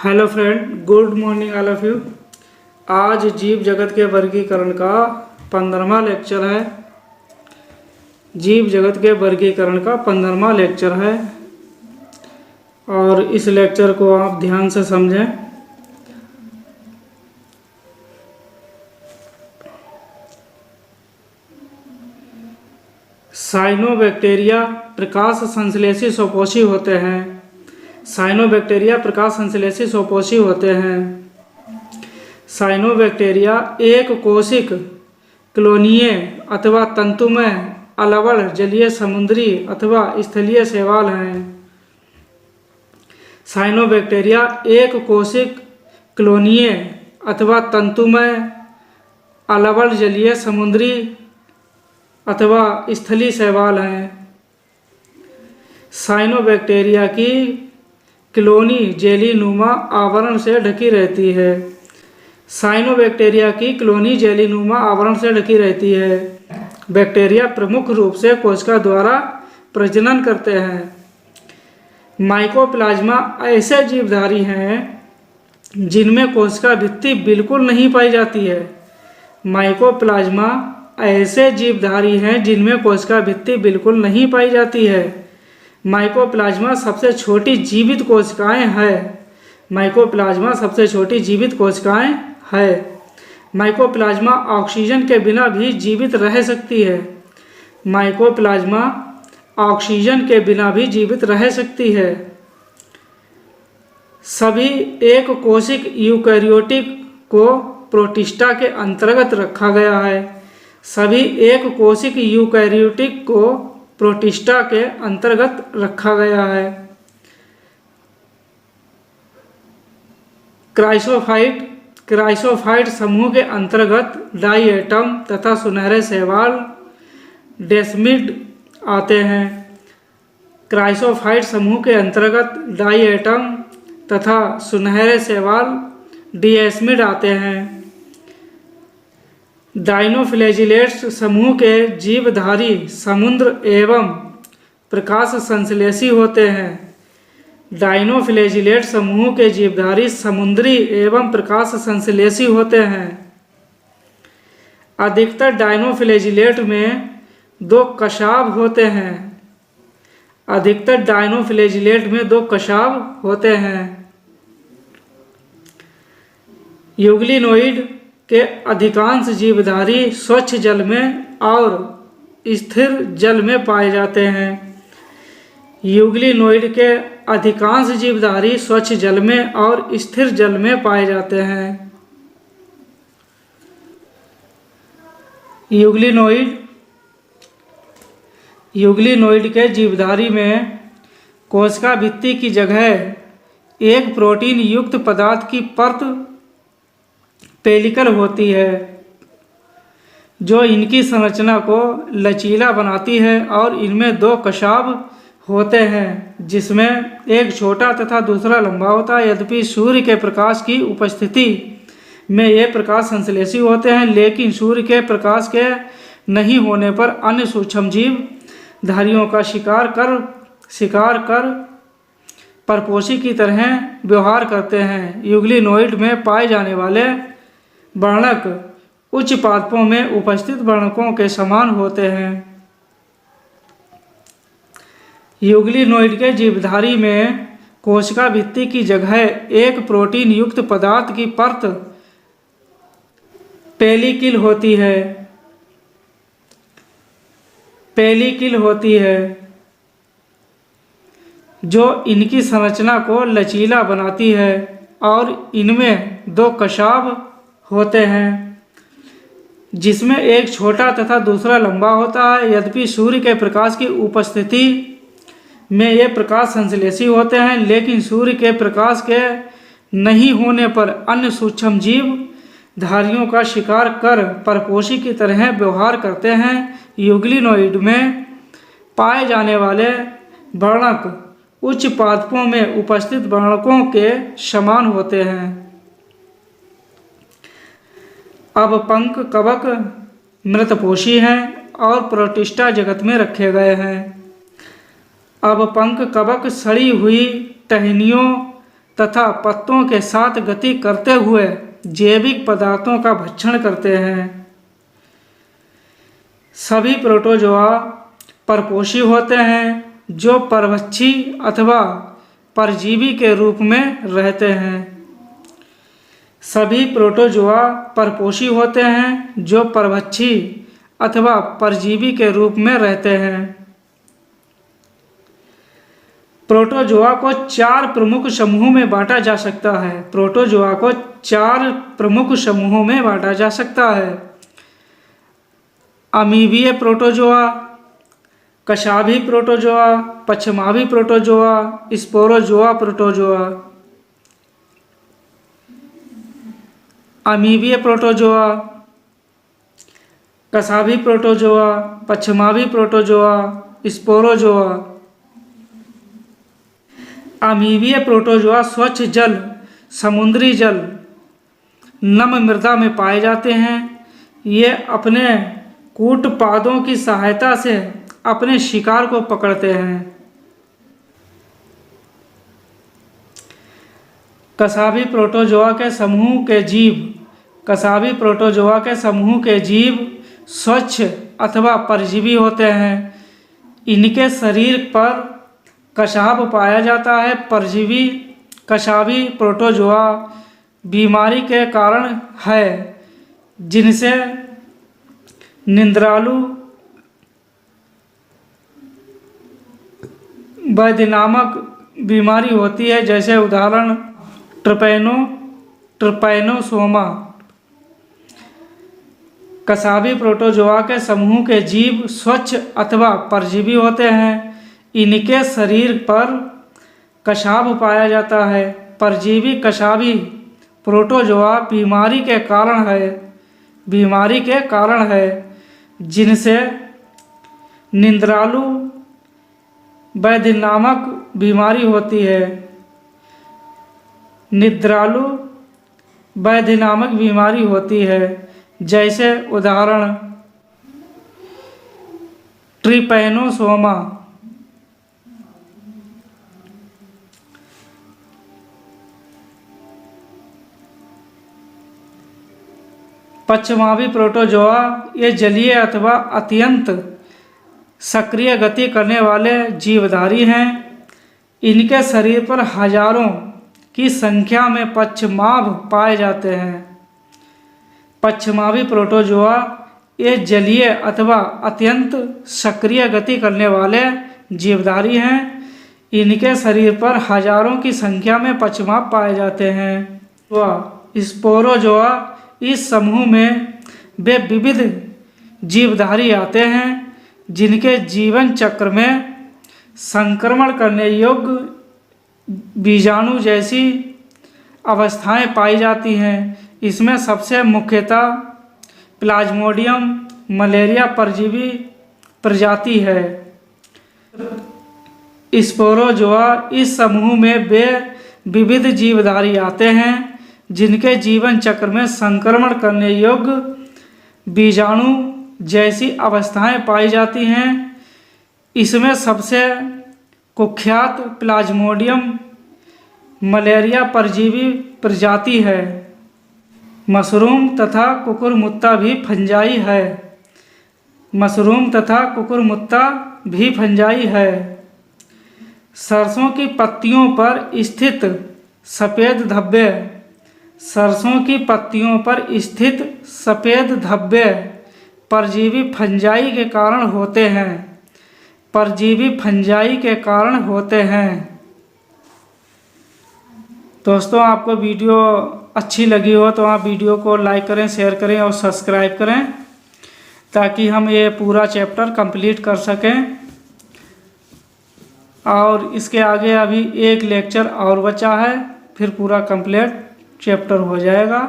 Hello friend, good morning all of you. आज जीव जगत के वर्गीकरण का 15वां लेक्चर है। जीव जगत के वर्गीकरण का 15वां लेक्चर है और इस लेक्चर को आप ध्यान से समझें। साइनोबैक्टीरिया प्रकाश संश्लेषी स्वपोषी होते हैं। साइनोबैक्टीरिया प्रकाश संश्लेषी स्वपोषी होते हैं। साइनोबैक्टीरिया एक कोशिक, क्लोनीय अथवा तंतुमय, अलवल, जलीय, समुद्री अथवा स्थलीय शैवाल हैं। साइनोबैक्टीरिया एक कोशिक, क्लोनीय अथवा तंतुमय, अलवल, जलीय, समुद्री अथवा स्थलीय शैवाल हैं। साइनोबैक्टीरिया की क्लोनी जेलीनुमा आवरण से ढकी रहती है। साइनोबैक्टीरिया की क्लोनी जेलीनुमा आवरण से ढकी रहती है। बैक्टीरिया प्रमुख रूप से कोशिका द्वारा प्रजनन करते हैं। माइकोप्लाज्मा ऐसे जीवधारी हैं जिनमें कोशिका भित्ति बिल्कुल नहीं पाई जाती है। माइकोप्लाज्मा ऐसे जीवधारी हैं जिनमें कोशिका भित्ति बिल्कुल नहीं पाई जाती है। माइकोप्लाज्मा सबसे छोटी जीवित कोशिकाएं हैं। माइकोप्लाज्मा सबसे छोटी जीवित कोशिकाएं हैं। माइकोप्लाज्मा ऑक्सीजन के बिना भी जीवित रह सकती है। माइकोप्लाज्मा ऑक्सीजन के बिना भी जीवित रह सकती है। सभी एक कोशिक यूकैरियोटिक को प्रोटिस्टा के अंतर्गत रखा गया है। सभी एक कोशिक यूकैरियोटिक को प्रोटिस्टा के अंतर्गत रखा गया है। क्राइसोफाइट समूह के अंतर्गत डायएटम तथा सुनहरे शैवाल डेस्मिड आते हैं। क्राइसोफाइट समूह के अंतर्गत डायएटम तथा सुनहरे शैवाल डिएस्मिड आते हैं। डाइनोफ्लैजिलेट्स समूह के जीवधारी समुद्र एवं प्रकाश संश्लेषी होते हैं। डाइनोफ्लैजिलेट समूह के जीवधारी समुद्री एवं प्रकाश संश्लेषी होते हैं। अधिकतर डाइनोफ्लैजिलेट में दो कशाब होते हैं। अधिकतर डाइनोफ्लैजिलेट में दो कशाब होते हैं। यूग्लिनोइड के अधिकांश जीवधारी स्वच्छ जल में और स्थिर जल में पाए जाते हैं। यूग्लिनोइड के अधिकांश जीवधारी स्वच्छ जल में और स्थिर जल में पाए जाते हैं। यूग्लिनोइड के जीवधारी में कोशिका भित्ति की जगह एक प्रोटीन युक्त पदार्थ की परत पेलिकल होती है जो इनकी संरचना को लचीला बनाती है और इनमें दो कशाब होते हैं जिसमें एक छोटा तथा दूसरा लंबा होता है। यद्यपि सूर्य के प्रकाश की उपस्थिति में ये प्रकाश संश्लेषी होते हैं, लेकिन सूर्य के प्रकाश के नहीं होने पर अन्य सूक्ष्म जीव धारियों का शिकार कर परपोषी की तरह व्यवहार करते हैं। यूग्लिनोइड में पाए जाने वाले वर्णक उच्च पादपों में उपस्थित वर्णकों के समान होते हैं। यूग्लिनोइड के जीवधारी में कोशिका भित्ति की जगह एक प्रोटीन युक्त पदार्थ की परत पेलिकल होती है जो इनकी संरचना को लचीला बनाती है और इनमें दो कशाब होते हैं जिसमें एक छोटा तथा दूसरा लंबा होता है। यद्यपि सूर्य के प्रकाश की उपस्थिति में ये प्रकाश संश्लेषी होते हैं, लेकिन सूर्य के प्रकाश के नहीं होने पर अन्य सूक्ष्म जीव धारियों का शिकार कर परपोषी की तरह व्यवहार करते हैं। यूग्लिनोइड में पाए जाने वाले वर्णक उच्च पादपों में उपस्थित वर्णकों के समान होते हैं। अब पंख कवक मृतपोषी हैं और प्रोटिस्टा जगत में रखे गए हैं। अब पंख कवक सड़ी हुई टहनियों तथा पत्तों के साथ गति करते हुए जैविक पदार्थों का भक्षण करते हैं। सभी प्रोटोजोआ परपोषी होते हैं जो परभक्षी अथवा परजीवी के रूप में रहते हैं। सभी प्रोटोजोआ परपोषी होते हैं जो परभक्षी अथवा परजीवी के रूप में रहते हैं। प्रोटोजोआ को 4 प्रमुख समूहों में बांटा जा सकता है। प्रोटोजोआ को 4 प्रमुख समूहों में बांटा जा सकता है। अमीबीय प्रोटोजोआ, कशाभी प्रोटोजोआ, पश्चिमाभी प्रोटोजोआ, स्पोरोजोआ प्रोटोजोआ। अमीबीय प्रोटोजोआ, कशाभी प्रोटोजोआ, पश्चिमाभी प्रोटोजोआ, स्पोरोजोआ। अमीबीय प्रोटोजोआ स्वच्छ जल, समुद्री जल, नम मृदा में पाए जाते हैं। ये अपने कूटपादों की सहायता से अपने शिकार को पकड़ते हैं। कशाभी प्रोटोजोआ के समूह के जीव, कशाभी प्रोटोजोआ के समूह के जीव स्वच्छ अथवा परजीवी होते हैं। इनके शरीर पर कशाभ पाया जाता है। परजीवी कशाभी प्रोटोजोआ बीमारी के कारण है जिनसे निंद्रालु वैध नामक बीमारी होती है, जैसे उदाहरण ट्रिपैनोसोमा। कशाभी प्रोटोजोआ के समूह के जीव स्वच्छ अथवा परजीवी होते हैं। इनके शरीर पर कशाभ पाया जाता है। परजीवी कशाभी प्रोटोजोआ बीमारी के कारण है जिनसे निंद्रालु वैध नामक बीमारी होती है। निद्रालु वैध नामक बीमारी होती है, जैसे उदाहरण ट्रिपैनोसोमा। पश्चिमाभी प्रोटोजोआ ये जलीय अथवा अत्यंत सक्रिय गति करने वाले जीवधारी हैं। इनके शरीर पर हजारों की संख्या में पश्चिमाभ पाए जाते हैं। पश्चिमाभी प्रोटोजोआ ये जलीय अथवा अत्यंत सक्रिय गति करने वाले जीवधारी हैं। इनके शरीर पर हजारों की संख्या में पश्चिमाभ पाए जाते हैं। स्पोरोजोआ इस समूह में वे विविध जीवधारी आते हैं जिनके जीवन चक्र में संक्रमण करने योग्य बीजाणु जैसी अवस्थाएं पाई जाती हैं। इसमें सबसे मुख्यतः प्लाज्मोडियम मलेरिया परजीवी प्रजाति है। स्पोरोजोआ इस समूह में वे विविध जीवधारी आते हैं जिनके जीवन चक्र में संक्रमण करने योग्य बीजाणु जैसी अवस्थाएं पाई जाती हैं। इसमें सबसे कुख्यात प्लाज्मोडियम मलेरिया परजीवी प्रजाति है। मशरूम तथा कुकुरमुत्ता भी फंजाई है। मशरूम तथा कुकुरमुत्ता भी फंजाई है। सरसों की पत्तियों पर स्थित सफ़ेद धब्बे, सरसों की पत्तियों पर स्थित सफ़ेद धब्बे परजीवी फंजाई के कारण होते हैं। परजीवी फंजाई के कारण होते हैं। दोस्तों, आपको वीडियो अच्छी लगी हो तो आप वीडियो को लाइक करें, शेयर करें और सब्सक्राइब करें ताकि हम ये पूरा चैप्टर कंप्लीट कर सकें। और इसके आगे अभी एक लेक्चर और बचा है, फिर पूरा कंप्लीट चैप्टर हो जाएगा।